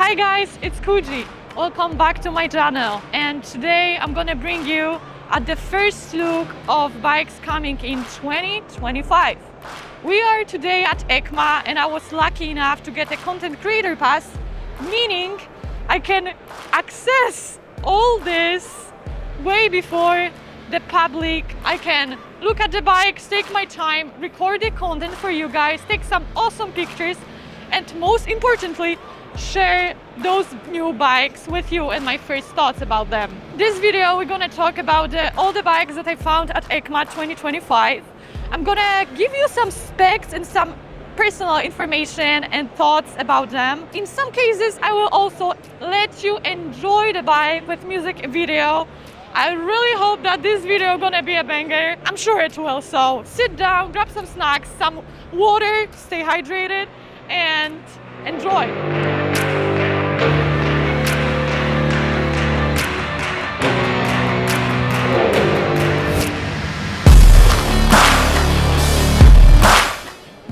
Hi guys, it's Kuji. Welcome back to my channel, and today I'm gonna bring you at the first look of bikes coming in 2025. We are today at Eicma and I was lucky enough to get a content creator pass, meaning I can access all this way before the public. I can look at the bikes, take my time, record the content for you guys, take some awesome pictures, and most importantly, share those new bikes with you and my first thoughts about them. This video we're gonna talk about all the bikes that I found at Eicma 2025. I'm gonna give you some specs and some personal information and thoughts about them. In some cases I will also let you enjoy the bike with music video. I really hope that this video gonna be a banger. I'm sure it will, so sit down, grab some snacks, some water, stay hydrated and enjoy.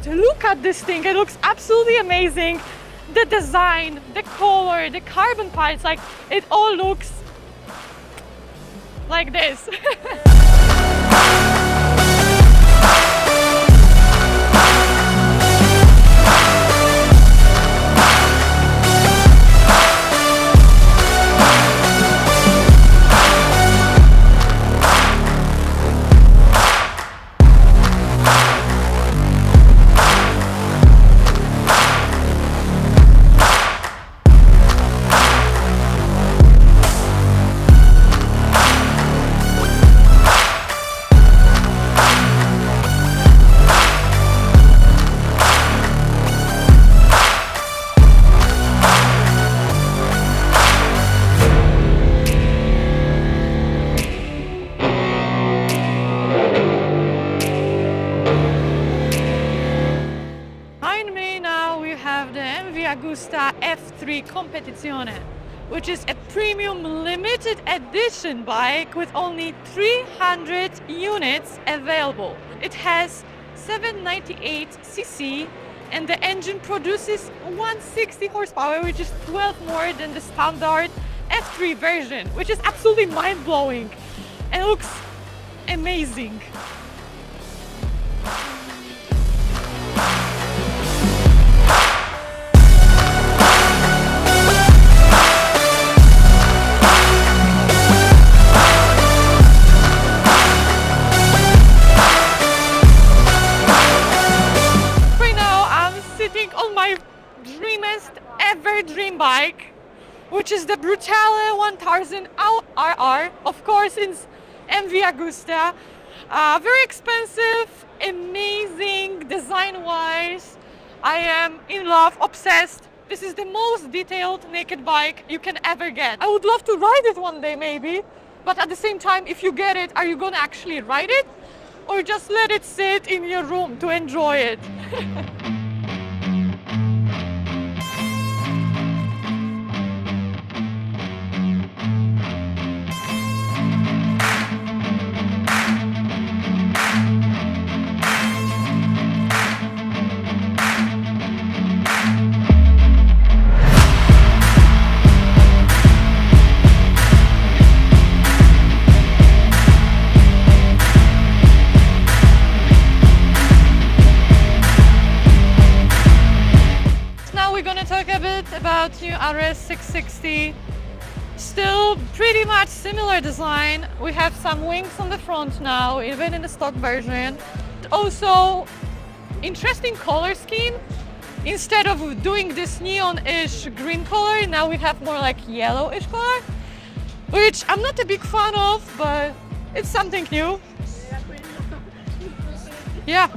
Look at this thing, it looks absolutely amazing. The design, the color, the carbon parts, like it all looks like this. Agusta F3 Competizione, which is a premium limited edition bike with only 300 units available. It has 798cc and the engine produces 160 horsepower, which is 12 more than the standard F3 version, which is absolutely mind-blowing and looks amazing. Dream bike, which is the Brutale 1000 RR, of course it's MV Agusta. Very expensive, amazing design wise. I am in love, obsessed. This is the most detailed naked bike you can ever get. I would love to ride it one day maybe, but at the same time, if you get it, are you gonna actually ride it or just let it sit in your room to enjoy it? About new RS 660, still pretty much similar design. We have some wings on the front now, even in the stock version. Also, interesting color scheme. Instead of doing this neon-ish green color, now we have more like yellowish color, which I'm not a big fan of, but it's something new. Yeah.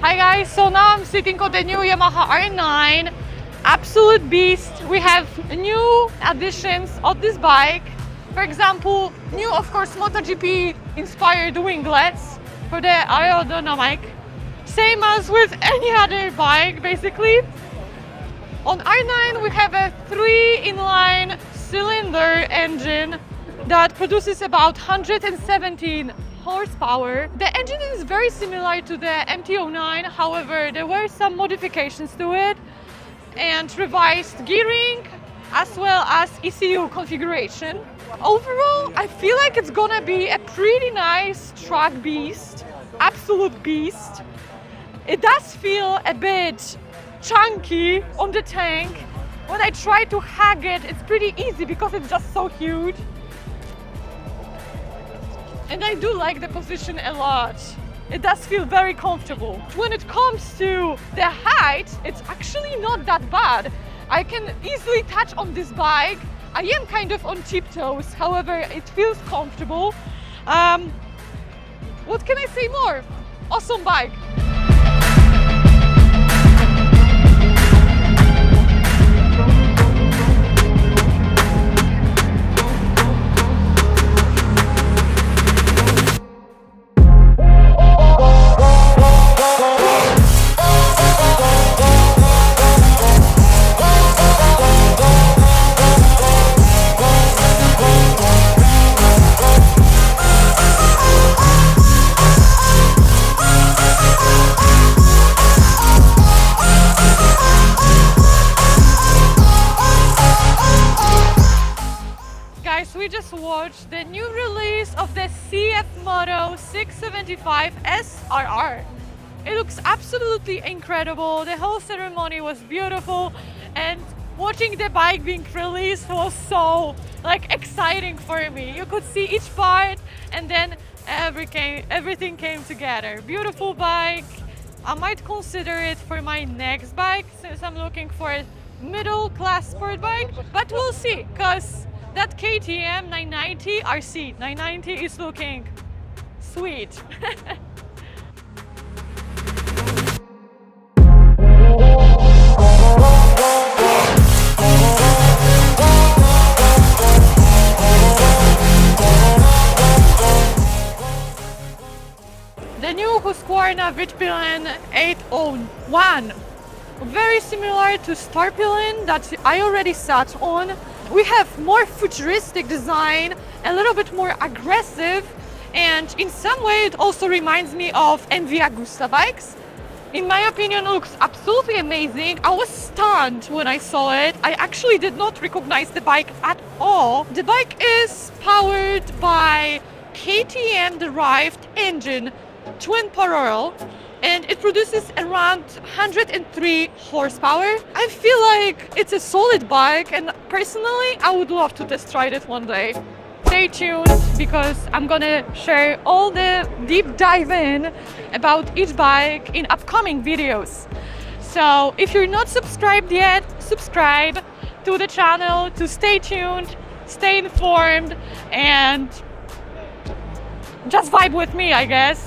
Hi guys, so now I'm sitting on the new Yamaha R9, absolute beast. We have new additions of this bike. For example, new of course MotoGP inspired winglets for the aerodynamic. Same as with any other bike basically. On R9 we have a 3 inline 4-cylinder engine that produces about 117 horsepower. The engine is very similar to the MT-09, however, there were some modifications to it and revised gearing as well as ECU configuration. Overall, I feel like it's gonna be a pretty nice track beast, absolute beast. It does feel a bit chunky on the tank. When I try to hack it, it's pretty easy because it's just so huge. And I do like the position a lot. It does feel very comfortable. When it comes to the height, it's actually not that bad. I can easily touch on this bike. I am kind of on tiptoes, however, it feels comfortable. What can I say more? Awesome bike. We just watched the new release of the CFMOTO 675 SRR. It looks absolutely incredible. The whole ceremony was beautiful, and watching the bike being released was so exciting for me. You could see each part, and then everything came together. Beautiful bike. I might consider it for my next bike since I'm looking for a middle class sport bike, but we'll see, because that KTM 990 RC 990 is looking sweet. The new Husqvarna Vitpilen 801. Very similar to Starpilen that I already sat on. We have more futuristic design, a little bit more aggressive, and in some way it also reminds me of MV Agusta bikes. In my opinion, it looks absolutely amazing. I was stunned when I saw it. I actually did not recognize the bike at all. The bike is powered by KTM derived engine, twin parallel, and it produces around 103 horsepower. I feel like it's a solid bike, and personally I would love to test ride it one day. Stay tuned because I'm gonna share all the deep dive in about each bike in upcoming videos. So if you're not subscribed yet, subscribe to the channel to stay tuned, stay informed, and just vibe with me, I guess.